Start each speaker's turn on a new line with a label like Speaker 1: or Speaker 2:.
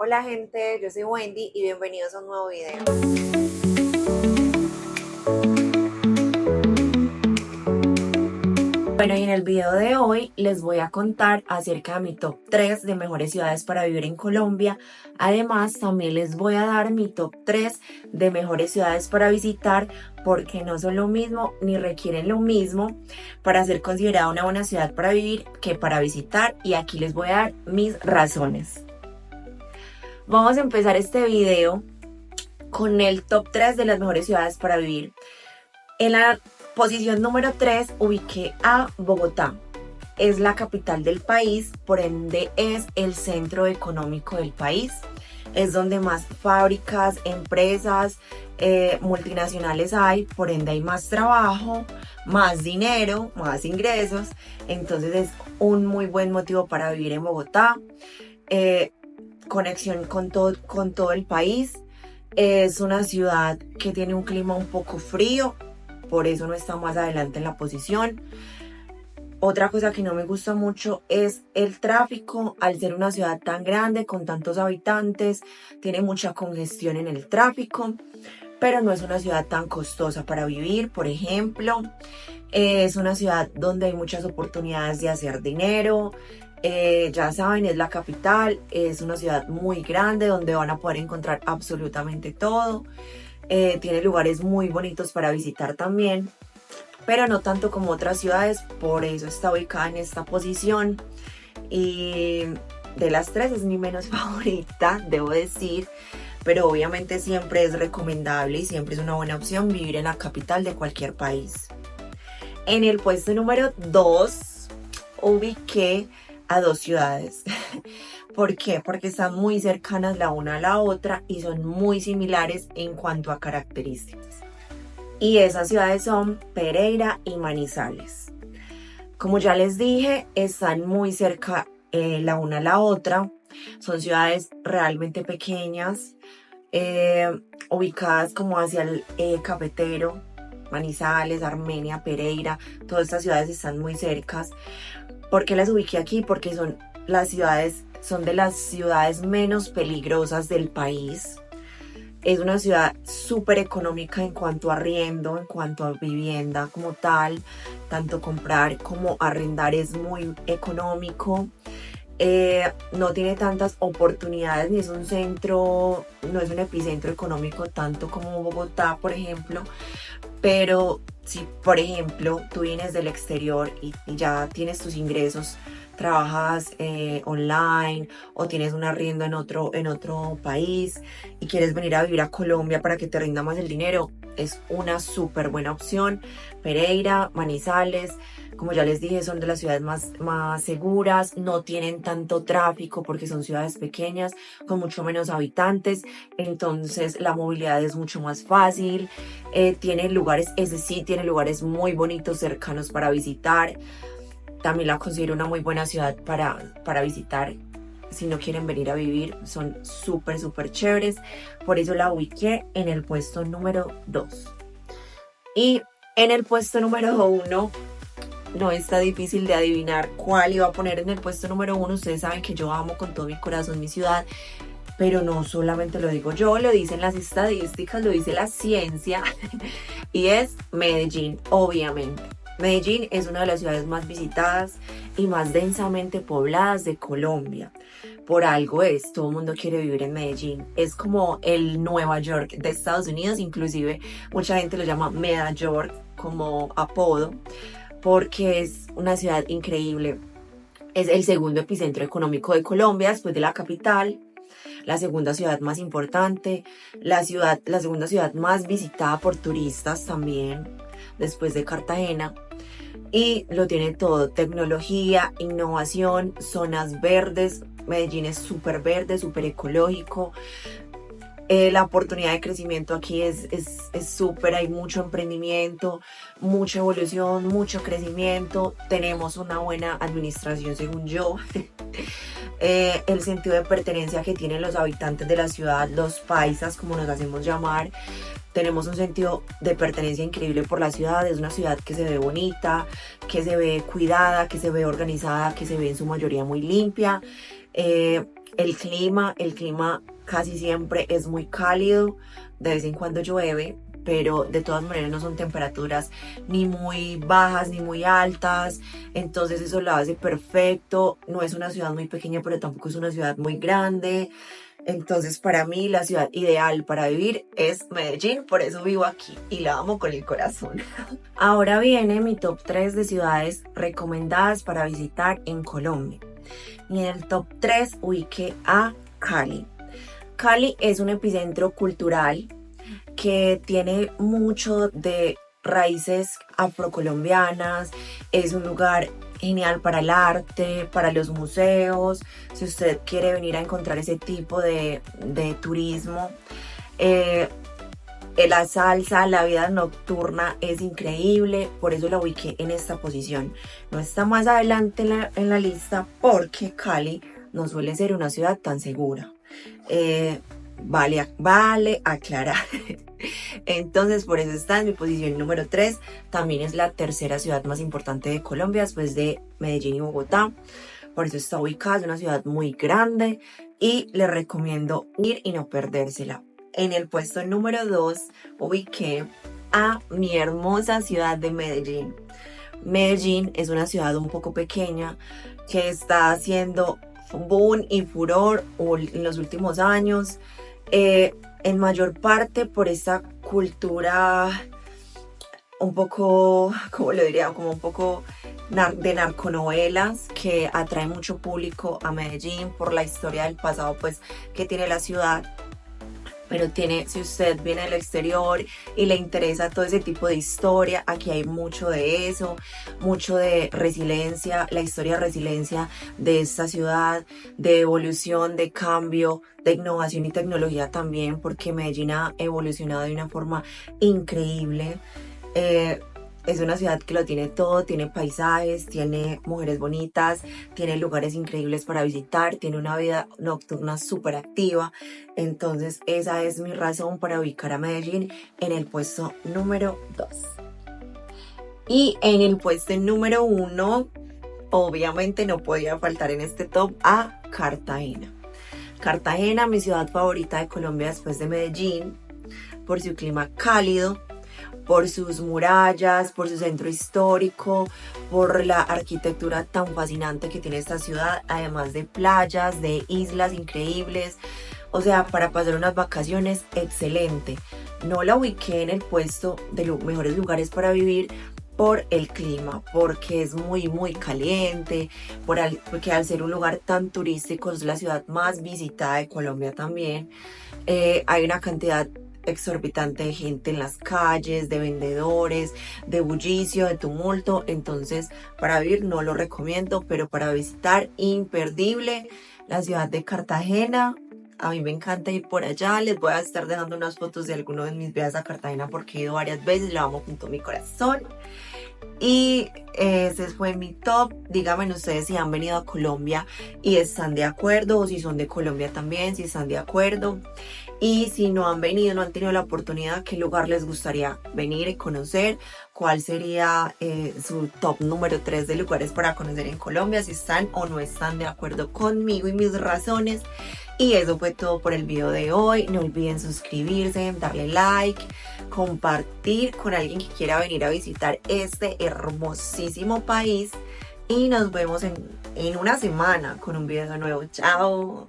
Speaker 1: Hola gente, yo soy Wendy y bienvenidos a un nuevo video. Bueno, y en el video de hoy les voy a contar acerca de mi top 3 de mejores ciudades para vivir en Colombia. Además, también les voy a dar mi top 3 de mejores ciudades para visitar, porque no son lo mismo ni requieren lo mismo para ser considerada una buena ciudad para vivir que para visitar. Y aquí les voy a dar mis razones. Vamos a empezar este video con el top 3 de las mejores ciudades para vivir. En la posición número 3 ubiqué a Bogotá. Es la capital del país, por ende es el centro económico del país. Es donde más fábricas, empresas, multinacionales hay, por ende hay más trabajo, más dinero, más ingresos. Entonces es un muy buen motivo para vivir en Bogotá. Conexión con todo el país. Es una ciudad que tiene un clima un poco frío, por eso no está más adelante en la posición. Otra cosa que no me gusta mucho es el tráfico. Al ser una ciudad tan grande con tantos habitantes, tiene mucha congestión en el tráfico, pero no es una ciudad tan costosa para vivir. Por ejemplo, es una ciudad donde hay muchas oportunidades de hacer dinero. Ya saben, es la capital, es una ciudad muy grande donde van a poder encontrar absolutamente todo. Tiene lugares muy bonitos para visitar también, pero no tanto como otras ciudades, por eso está ubicada en esta posición. Y de las tres es mi menos favorita, debo decir, pero obviamente siempre es recomendable y siempre es una buena opción vivir en la capital de cualquier país. En el puesto número 2 ubiqué a dos ciudades. ¿Por qué? Porque están muy cercanas la una a la otra y son muy similares en cuanto a características. Y esas ciudades son Pereira y Manizales. Como ya les dije, están muy cerca la una a la otra. Son ciudades realmente pequeñas, ubicadas como hacia el cafetero. Manizales, Armenia, Pereira, todas estas ciudades están muy cercas. ¿Por qué las ubiqué aquí? Porque son de las ciudades menos peligrosas del país. Es una ciudad súper económica en cuanto a arriendo, en cuanto a vivienda como tal. Tanto comprar como arrendar es muy económico. No tiene tantas oportunidades, ni es un centro, no es un epicentro económico tanto como Bogotá, por ejemplo. Pero si, por ejemplo, tú vienes del exterior y ya tienes tus ingresos, trabajas online o tienes un arriendo en otro país y quieres venir a vivir a Colombia para que te rinda más el dinero, es una súper buena opción. Pereira, Manizales, como ya les dije, son de las ciudades más seguras, no tienen tanto tráfico porque son ciudades pequeñas con mucho menos habitantes, entonces la movilidad es mucho más fácil. Tiene lugares muy bonitos cercanos para visitar. También la considero una muy buena ciudad para visitar. Si no quieren venir a vivir, son súper chéveres. Por eso la ubiqué en el puesto número 2. Y en el puesto número 1, no está difícil de adivinar cuál iba a poner en el puesto número 1. Ustedes saben que yo amo con todo mi corazón mi ciudad, pero no solamente lo digo yo, lo dicen las estadísticas, lo dice la ciencia, y es Medellín, obviamente. Medellín es una de las ciudades más visitadas y más densamente pobladas de Colombia. Por algo todo el mundo quiere vivir en Medellín. Es como el Nueva York de Estados Unidos, inclusive mucha gente lo llama Meda York como apodo, porque es una ciudad increíble. Es el segundo epicentro económico de Colombia después de la capital, la segunda ciudad más importante, la segunda ciudad más visitada por turistas también, después de Cartagena. Y lo tiene todo: tecnología, innovación, zonas verdes. Medellín es súper verde, súper ecológico. La oportunidad de crecimiento aquí es súper, hay mucho emprendimiento, mucha evolución, mucho crecimiento. Tenemos una buena administración, según yo. El sentido de pertenencia que tienen los habitantes de la ciudad, los paisas, como nos hacemos llamar, tenemos un sentido de pertenencia increíble por la ciudad. Es una ciudad que se ve bonita, que se ve cuidada, que se ve organizada, que se ve en su mayoría muy limpia. El clima casi siempre es muy cálido, de vez en cuando llueve, pero de todas maneras no son temperaturas ni muy bajas ni muy altas, entonces eso lo hace perfecto. No es una ciudad muy pequeña, pero tampoco es una ciudad muy grande. Entonces para mí la ciudad ideal para vivir es Medellín, por eso vivo aquí y la amo con el corazón. Ahora viene mi top 3 de ciudades recomendadas para visitar en Colombia. Y en el top 3 ubiqué a Cali. Cali es un epicentro cultural que tiene mucho de raíces afrocolombianas, es un lugar genial para el arte, para los museos, si usted quiere venir a encontrar ese tipo de turismo. Eh, la salsa, la vida nocturna es increíble, por eso la ubiqué en esta posición. No está más adelante en la lista porque Cali no suele ser una ciudad tan segura. Vale aclarar. Entonces por eso está en mi posición número 3. También es la tercera ciudad más importante de Colombia después de Medellín y Bogotá. Por eso está ubicada, es una ciudad muy grande y le recomiendo ir y no perdérsela. En el puesto número 2 ubiqué a mi hermosa ciudad de Medellín. Medellín es una ciudad un poco pequeña que está haciendo boom y furor en los últimos años, en mayor parte por esta cultura un poco, ¿cómo lo diría? Como un poco de narconovelas que atrae mucho público a Medellín por la historia del pasado pues que tiene la ciudad. Pero si usted viene del exterior y le interesa todo ese tipo de historia, aquí hay mucho de eso, mucho de resiliencia, la historia de resiliencia de esta ciudad, de evolución, de cambio, de innovación y tecnología también, porque Medellín ha evolucionado de una forma increíble. Es una ciudad que lo tiene todo, tiene paisajes, tiene mujeres bonitas, tiene lugares increíbles para visitar, tiene una vida nocturna súper activa. Entonces esa es mi razón para ubicar a Medellín en el puesto número 2. Y en el puesto número 1, obviamente no podía faltar en este top a Cartagena. Cartagena, mi ciudad favorita de Colombia después de Medellín, por su clima cálido, por sus murallas, por su centro histórico, por la arquitectura tan fascinante que tiene esta ciudad, además de playas, de islas increíbles. O sea, para pasar unas vacaciones, excelente. No la ubiqué en el puesto de los mejores lugares para vivir por el clima, porque es muy caliente, porque al ser un lugar tan turístico es la ciudad más visitada de Colombia también. Hay una cantidad exorbitante de gente en las calles, de vendedores, de bullicio, de tumulto. Entonces para vivir no lo recomiendo, pero para visitar, imperdible la ciudad de Cartagena. A mí me encanta ir por allá. Les voy a estar dejando unas fotos de algunos de mis viajes a Cartagena porque he ido varias veces, la amo con todo mi corazón. Y ese fue mi top. Díganme ustedes si han venido a Colombia y están de acuerdo, o si son de Colombia también, si están de acuerdo. Y si no han venido, no han tenido la oportunidad, ¿qué lugar les gustaría venir y conocer? ¿Cuál sería su top número 3 de lugares para conocer en Colombia? Si están o no están de acuerdo conmigo y mis razones. Y eso fue todo por el video de hoy. No olviden suscribirse, darle like, compartir con alguien que quiera venir a visitar este hermosísimo país. Y nos vemos en una semana con un video nuevo. Chao.